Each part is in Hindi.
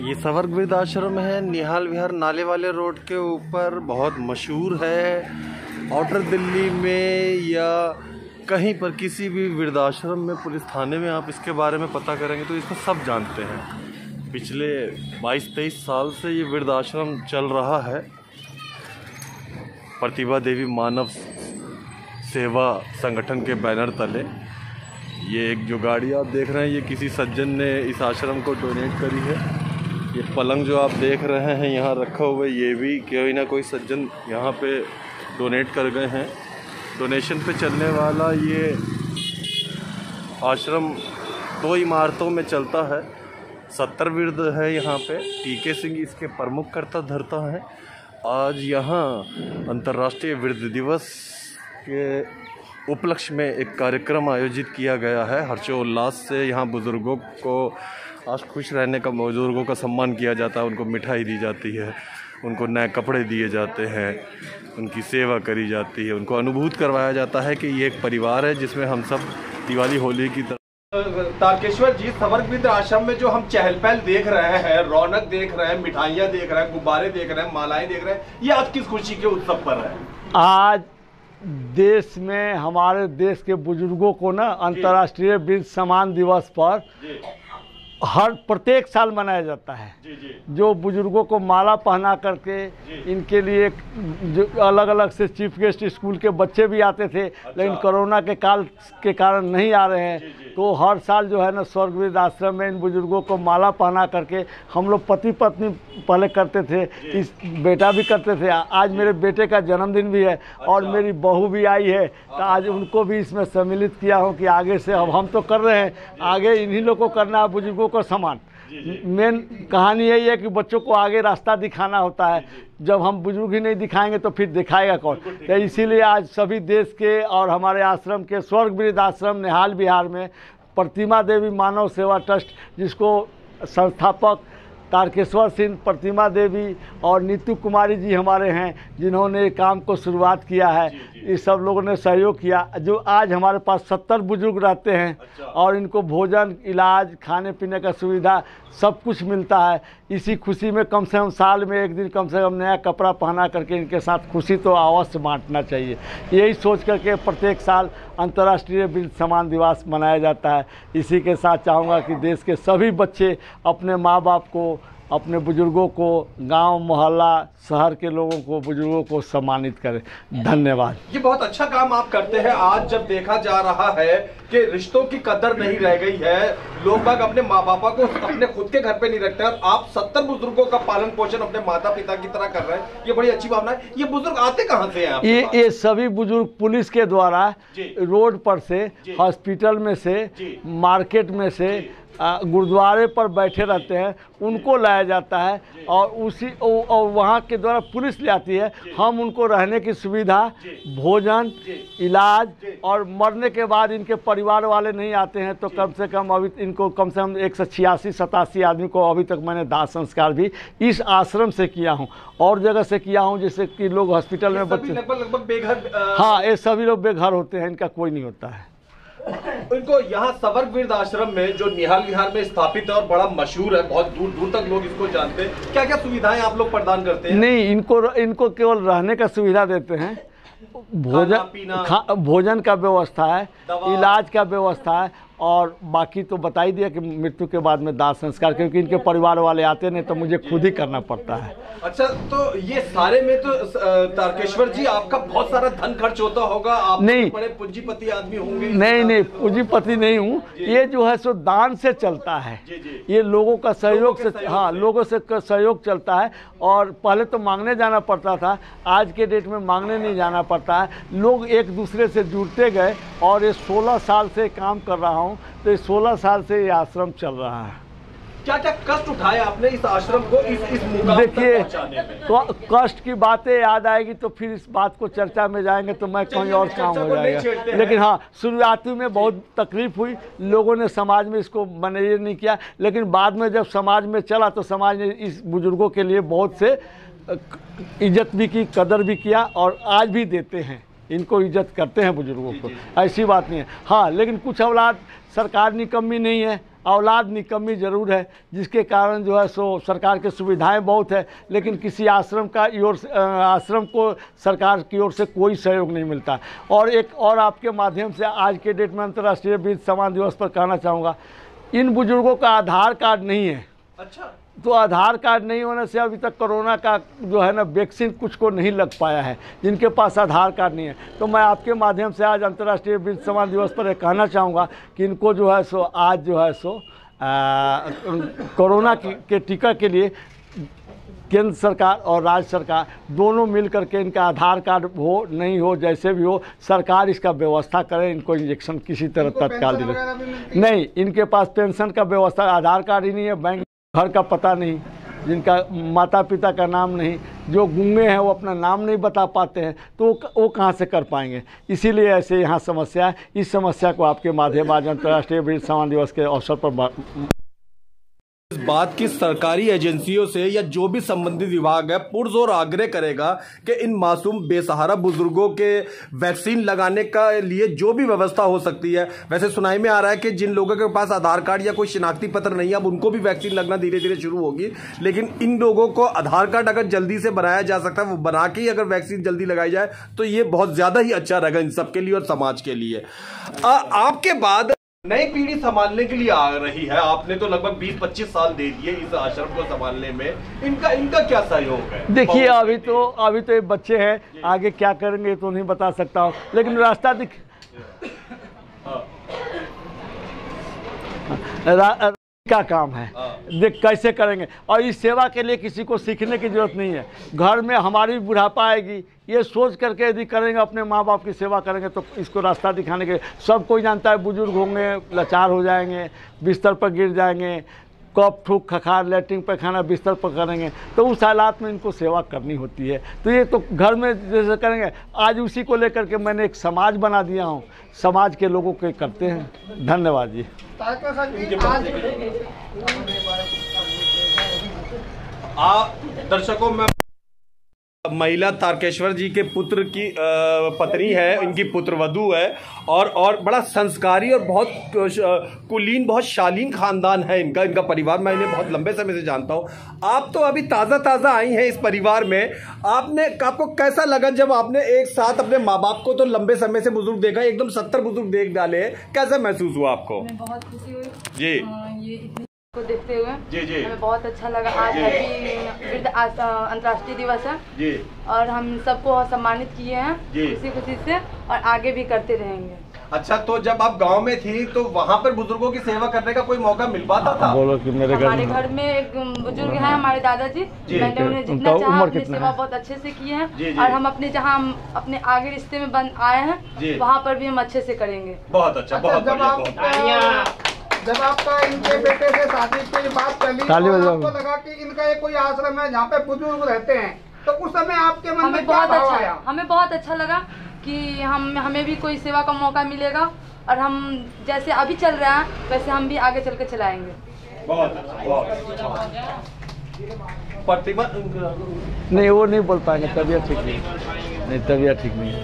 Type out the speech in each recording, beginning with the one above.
ये स्वर्ग वृद्धाश्रम है, निहाल विहार नाले वाले रोड के ऊपर, बहुत मशहूर है। आउटर दिल्ली में या कहीं पर किसी भी वृद्धाश्रम में, पुलिस थाने में आप इसके बारे में पता करेंगे तो इसको सब जानते हैं। पिछले 22-23 साल से ये वृद्धाश्रम चल रहा है। प्रतिभा देवी मानव सेवा संगठन के बैनर तले। ये एक जो गाड़ी आप देख रहे हैं, ये किसी सज्जन ने इस आश्रम को डोनेट करी है। ये पलंग जो आप देख रहे हैं यहाँ रखा हुआ है, ये भी कोई ना कोई सज्जन यहाँ पे डोनेट कर गए हैं। डोनेशन पे चलने वाला ये आश्रम 2 इमारतों में चलता है। 70 वृद्ध है यहाँ पे। टीके सिंह इसके प्रमुख कर्ता धर्ता है। आज यहाँ अंतर्राष्ट्रीय वृद्ध दिवस के उपलक्ष्य में एक कार्यक्रम आयोजित किया गया है। हर्षोल्लास से यहाँ बुज़ुर्गों को आज खुश रहने का, बुज़ुर्गों का सम्मान किया जाता है। उनको मिठाई दी जाती है, उनको नए कपड़े दिए जाते हैं, उनकी सेवा करी जाती है, उनको अनुभूत करवाया जाता है कि ये एक परिवार है जिसमें हम सब दिवाली होली की तरह। तारकेश्वर जी, स्वर्ग वृद्ध आश्रम में जो हम चहल पहल देख रहे हैं, रौनक देख रहे हैं, मिठाइयाँ देख रहे हैं, गुब्बारे देख रहे हैं, मालाएं देख रहे हैं, ये आज किस खुशी के उत्सव पर है? आज देश में हमारे देश के बुजुर्गों को ना अंतर्राष्ट्रीय वृद्ध सम्मान दिवस पर हर प्रत्येक साल मनाया जाता है। जो बुजुर्गों को माला पहना करके इनके लिए जो अलग अलग से चीफ गेस्ट स्कूल के बच्चे भी आते थे, लेकिन कोरोना के काल के कारण नहीं आ रहे हैं। तो हर साल जो है ना स्वर्ग वृद्ध आश्रम में इन बुजुर्गों को माला पहना करके हम लोग पति पत्नी पहले करते थे, इस बेटा भी करते थे। आज मेरे बेटे का जन्मदिन भी है और मेरी बहू भी आई है, तो आज उनको भी इसमें सम्मिलित किया हूँ कि आगे से अब हम तो कर रहे हैं, आगे इन्हीं लोग को करना है, बुजुर्गों को समान। मेन कहानी यही है कि बच्चों को आगे रास्ता दिखाना होता है। जब हम बुजुर्ग ही नहीं दिखाएंगे तो फिर दिखाएगा कौन? तो इसीलिए आज सभी देश के और हमारे आश्रम के स्वर्ग वृद्ध आश्रम निहाल विहार में प्रतिमा देवी मानव सेवा ट्रस्ट, जिसको संस्थापक तारकेश्वर सिंह, प्रतिमा देवी और नीतू कुमारी जी हमारे हैं, जिन्होंने काम को शुरुआत किया है। इस सब लोगों ने सहयोग किया। जो आज हमारे पास 70 बुजुर्ग रहते हैं और इनको भोजन, इलाज, खाने पीने का सुविधा सब कुछ मिलता है। इसी खुशी में कम से कम साल में एक दिन कम से कम नया कपड़ा पहना करके इनके साथ खुशी तो अवश्य बांटना चाहिए। यही सोच करके प्रत्येक साल अंतर्राष्ट्रीय वृद्ध सम्मान दिवस मनाया जाता है। इसी के साथ चाहूँगा कि देश के सभी बच्चे अपने माँ बाप को, अपने बुजुर्गों को, गांव मोहल्ला शहर के लोगों को, बुजुर्गों को सम्मानित करें। धन्यवाद। ये बहुत अच्छा काम आप करते हैं। आज जब देखा जा रहा है कि रिश्तों की कदर नहीं रह गई है, लोग बाग अपने माँ बापा को अपने खुद के घर पे नहीं रखते हैं, आप 70 बुजुर्गों का पालन पोषण अपने माता पिता की तरह कर रहे हैं, ये बड़ी अच्छी भावना है। ये बुजुर्ग आते कहाँ से हैं? ये सभी बुजुर्ग पुलिस के द्वारा रोड पर से, हॉस्पिटल में से, मार्केट में से, गुरुद्वारे पर बैठे रहते हैं, उनको लाया जाता है और और वहाँ के द्वारा पुलिस ले आती है। हम उनको रहने की सुविधा, भोजन, इलाज और मरने के बाद इनके परिवार वाले नहीं आते हैं तो कम से कम अभी इनको कम से कम 186-87 आदमी को अभी तक मैंने दाह संस्कार भी इस आश्रम से किया हूँ। और जगह से किया हूँ, जैसे कि लोग हॉस्पिटल में बच्चे लगभग बेघर, हाँ, ये सभी लोग बेघर होते हैं, इनका कोई नहीं होता है। इनको यहाँ स्वर्ग वृद्ध आश्रम में जो निहाल विहार में स्थापित है और बड़ा मशहूर है, बहुत दूर दूर तक लोग इसको जानते हैं, क्या क्या सुविधाएं आप लोग प्रदान करते हैं? नहीं, इनको केवल रहने का सुविधा देते हैं, भोजन का व्यवस्था है, इलाज का व्यवस्था है और बाकी तो बता ही दिया कि मृत्यु के बाद में दाह संस्कार, क्योंकि इनके परिवार वाले आते नहीं तो मुझे खुद ही करना पड़ता है। अच्छा, तो ये सारे में तो तारकेश्वर जी आपका बहुत सारा धन खर्च होता होगा, आप नहीं, बड़े पूंजीपति आदमी होंगे? नहीं, पूंजीपति नहीं हूँ। ये जो है सो दान से चलता है। ये लोगों का सहयोग से, हाँ, लोगों से सहयोग चलता है। और पहले तो मांगने जाना पड़ता था, आज के डेट में मांगने नहीं जाना पड़ता है। लोग एक दूसरे से जुड़ते गए और ये 16 साल से काम कर रहा हूँ, तो ये 16 साल से ये आश्रम चल रहा है। क्या क्या कष्ट उठाए आपने इस आश्रम को इस मुकाम तक देखिए, पहुंचाने में? तो कष्ट की बातें याद आएगी तो फिर इस बात को चर्चा में जाएंगे तो मैं कहीं और काम हो जाएगा। लेकिन हाँ, शुरुआती में बहुत तकलीफ हुई, लोगों ने समाज में इसको मैनेज नहीं किया, लेकिन बाद में जब समाज में चला तो समाज ने इस बुजुर्गों के लिए बहुत से इज्जत भी की, कदर भी किया और आज भी देते हैं, इनको इज्जत करते हैं बुजुर्गों को, ऐसी बात नहीं है। हाँ, लेकिन कुछ औलाद सरकार निकम्मी नहीं है, औलाद निकम्मी ज़रूर है, जिसके कारण जो है सो सरकार की सुविधाएं बहुत है, लेकिन किसी आश्रम का आश्रम को सरकार की ओर से कोई सहयोग नहीं मिलता। और एक और आपके माध्यम से आज के डेट में अंतर्राष्ट्रीय वृद्ध सम्मान दिवस पर कहना चाहूँगा, इन बुजुर्गों का आधार कार्ड नहीं है। अच्छा, तो आधार कार्ड नहीं होने से अभी तक कोरोना का जो है ना वैक्सीन कुछ को नहीं लग पाया है, जिनके पास आधार कार्ड नहीं है। तो मैं आपके माध्यम से आज अंतर्राष्ट्रीय वृद्ध सम्मान दिवस पर कहना चाहूँगा कि इनको जो है सो आज जो है सो कोरोना के टीका के लिए केंद्र सरकार और राज्य सरकार दोनों मिल करके इनका आधार कार्ड हो नहीं हो, जैसे भी हो, सरकार इसका व्यवस्था करे, इनको इंजेक्शन किसी तरह तत्काल दिले। नहीं, इनके पास पेंशन का व्यवस्था, आधार कार्ड ही नहीं है, बैंक घर का पता नहीं, जिनका माता पिता का नाम नहीं, जो गूंगे हैं वो अपना नाम नहीं बता पाते हैं, तो वो कहाँ से कर पाएंगे। इसीलिए ऐसे यहाँ समस्या है। इस समस्या को आपके माध्यम आज अंतर्राष्ट्रीय वृद्ध सम्मान दिवस के अवसर पर इस बात की सरकारी एजेंसियों से या जो भी संबंधित विभाग है पुरजोर आग्रह करेगा कि इन मासूम बेसहारा बुजुर्गों के वैक्सीन लगाने का लिए जो भी व्यवस्था हो सकती है। वैसे सुनाई में आ रहा है कि जिन लोगों के पास आधार कार्ड या कोई शिनाख्ती पत्र नहीं है, अब उनको भी वैक्सीन लगना धीरे धीरे शुरू होगी, लेकिन इन लोगों को आधार कार्ड अगर जल्दी से बनाया जा सकता है, वो बना के ही अगर वैक्सीन जल्दी लगाई जाए तो ये बहुत ज्यादा ही अच्छा रहेगा इन सबके लिए और समाज के लिए। आपके बाद नई पीढ़ी संभालने के लिए आ रही है, आपने तो लगभग 20-25 साल दे दिए इस आश्रम को संभालने में, इनका क्या सहयोग है? देखिए, अभी तो ये बच्चे हैं, आगे क्या करेंगे तो नहीं बता सकता हूँ, लेकिन रास्ता का काम है, देख कैसे करेंगे। और इस सेवा के लिए किसी को सीखने की जरूरत नहीं है। घर में हमारी बुढ़ापा आएगी, ये सोच करके यदि करेंगे, अपने माँ बाप की सेवा करेंगे, तो इसको रास्ता दिखाने के सब कोई जानता है, बुजुर्ग होंगे, लाचार हो जाएंगे, बिस्तर पर गिर जाएंगे, कफ थूक खखार लैट्रिन पैखाना बिस्तर पर करेंगे, तो उस हालात में इनको सेवा करनी होती है। तो ये तो घर में जैसे करेंगे, आज उसी को लेकर के मैंने एक समाज बना दिया हूँ, समाज के लोगों के करते हैं। धन्यवाद जी। दर्शकों, मैं महिला तारकेश्वर जी के पुत्र की पत्नी है, इनकी पुत्रवधू है, और बड़ा संस्कारी और बहुत कुलीन, बहुत शालीन खानदान है इनका परिवार। मैं इन्हें बहुत लंबे समय से जानता हूँ। आप तो अभी ताज़ा आई हैं इस परिवार में, आपको कैसा लगा जब आपने एक साथ अपने माँ बाप को तो लंबे समय से बुजुर्ग देखा, एकदम 70 बुजुर्ग देख डाले, कैसा महसूस हुआ आपको? बहुत खुशी हुई जी, ये को देखते हुए जी हमें बहुत अच्छा लगा। आज हैप्पी वृद्ध अंतर्राष्ट्रीय दिवस है जी, और हम सबको सम्मानित किए हैं खुशी से, और आगे भी करते रहेंगे। अच्छा, तो जब आप गांव में थी तो वहाँ पर बुजुर्गों की सेवा करने का कोई मौका मिल पाता था? बोलो कि मेरे हमारे घर में एक बुजुर्ग हैं, हमारे दादाजी, मैंने उन्हें जितना चाहा अपनी सेवा बहुत अच्छे से की है, और हम अपने जहाँ अपने आगे रिश्ते में बन आए हैं वहाँ पर भी हम अच्छे से करेंगे। बहुत अच्छा, बहुत बढ़िया। जब आपका इनके बेटे से शादी की बात चली तो आपको लगा कि इनका ये कोई आश्रम है जहाँ पे बुजुर्ग रहते हैं, तो उस समय आपके मन में क्या भाव आया? हमें बहुत अच्छा लगा कि हमें भी कोई सेवा का मौका मिलेगा, और हम जैसे अभी चल रहा है वैसे हम भी आगे चल के चलाएंगे। बहुत अच्छा। प्रतिभा नहीं, वो नहीं बोल पाएंगे, तबीयत ठीक नहीं, तबीयत ठीक नहीं,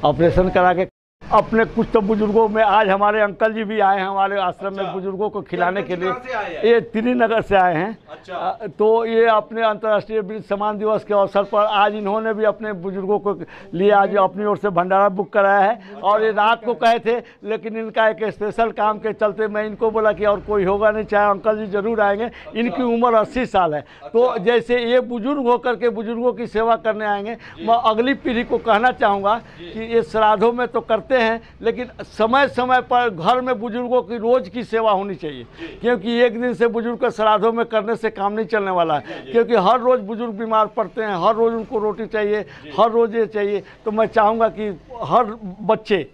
ऑपरेशन करा के अपने कुछ तो बुजुर्गों में आज हमारे अंकल जी भी आए हैं हमारे आश्रम में बुजुर्गों को खिलाने के लिए। ये त्रिनगर से आए हैं। अच्छा। तो ये अपने अंतर्राष्ट्रीय वृद्ध सम्मान दिवस के अवसर पर आज इन्होंने भी अपने बुजुर्गों को लिए आज अपनी ओर से भंडारा बुक कराया है, और ये रात को कहे थे, लेकिन इनका एक स्पेशल काम के चलते मैं इनको बोला कि और कोई होगा नहीं, चाहे अंकल जी जरूर आएंगे। इनकी उम्र 80 साल है, तो जैसे ये बुजुर्ग होकर के बुजुर्गों की सेवा करने आएंगे, मैं अगली पीढ़ी को कहना चाहूँगा कि ये श्राद्धों में तो करते हैं, लेकिन समय समय पर घर में बुजुर्गों की रोज की सेवा होनी चाहिए, क्योंकि एक दिन से बुजुर्ग को श्राद्धों में करने से काम नहीं चलने वाला है, क्योंकि हर रोज बुजुर्ग बीमार पड़ते हैं, हर रोज उनको रोटी चाहिए, हर रोज ये चाहिए। तो मैं चाहूँगा कि हर बच्चे,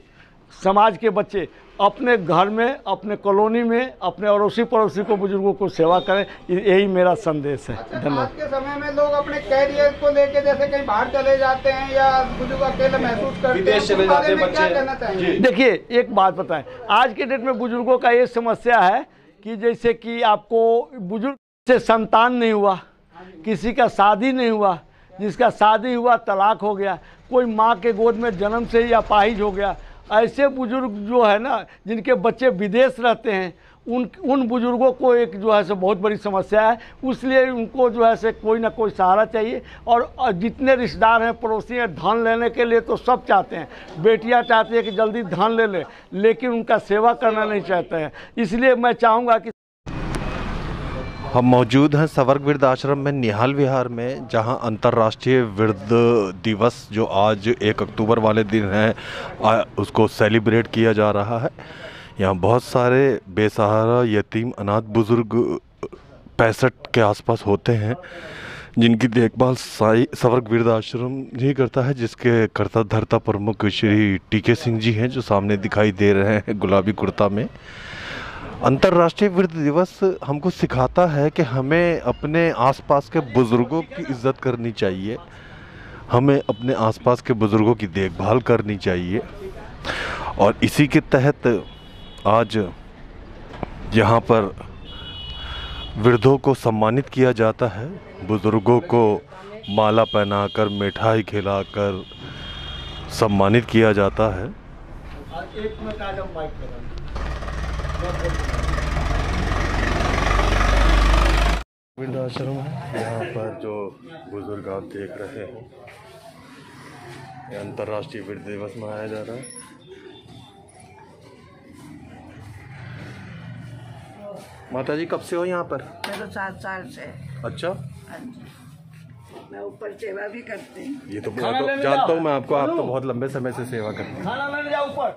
समाज के बच्चे अपने घर में, अपने कॉलोनी में, अपने अड़ोसी पड़ोसी को, बुजुर्गों को सेवा करें। यही मेरा संदेश है। धन्यवाद। आज के समय में लोग अपने कैरियर को लेके जैसे कहीं बाहर चले जाते हैं या बुजुर्ग अकेले महसूस करते हैं, विदेश चले जाते हैं क्या कहना चाहेंगे? देखिए, एक बात बताएं, आज के डेट में बुजुर्गों का ये समस्या है कि जैसे कि आपको बुजुर्ग से संतान नहीं हुआ, किसी का शादी नहीं हुआ, जिसका शादी हुआ तलाक हो गया, कोई माँ के गोद में जन्म से ही अपाहिज हो गया, ऐसे बुजुर्ग जो है ना, जिनके बच्चे विदेश रहते हैं, उन बुजुर्गों को एक जो है सो बहुत बड़ी समस्या है। इसलिए उनको जो है से कोई ना कोई सहारा चाहिए। और जितने रिश्तेदार हैं, पड़ोसी हैं, धन लेने के लिए तो सब चाहते हैं, बेटियां चाहती हैं कि जल्दी धन ले ले, लेकिन उनका सेवा करना नहीं चाहते हैं। इसलिए मैं चाहूँगा कि हम मौजूद हैं सवर्ग वृद्ध आश्रम में, निहाल विहार में, जहां अंतर्राष्ट्रीय वृद्ध दिवस जो आज 1 अक्टूबर वाले दिन है, उसको सेलिब्रेट किया जा रहा है। यहाँ बहुत सारे बेसहारा, यतीम, अनाथ बुजुर्ग 65 के आसपास होते हैं, जिनकी देखभाल सवर्ग वृद्ध आश्रम ही करता है, जिसके कर्ता धर्ता प्रमुख श्री टीके सिंह जी हैं, जो सामने दिखाई दे रहे हैं गुलाबी कुर्ता में। अंतर्राष्ट्रीय वृद्ध दिवस हमको सिखाता है कि हमें अपने आसपास के बुज़ुर्गों की इज़्ज़त करनी चाहिए, हमें अपने आसपास के बुज़ुर्गों की देखभाल करनी चाहिए। और इसी के तहत आज यहाँ पर वृद्धों को सम्मानित किया जाता है, बुज़ुर्गों को माला पहनाकर, मिठाई खिलाकर सम्मानित किया जाता है। वृद्धाश्रम है, यहाँ पर जो बुजुर्ग आप देख रहे हैं, ये अंतर्राष्ट्रीय वृद्ध दिवस मनाया जा रहा है। माता जी कब से हो यहाँ पर? मैं तो 7 साल से। अच्छा, हाँ जी, मैं ऊपर सेवा भी करती हूँ। ये तो जानता हूँ मैं आपको, आप तो बहुत लंबे समय से सेवा करते हैं। खाना लेने जाओ ऊपर।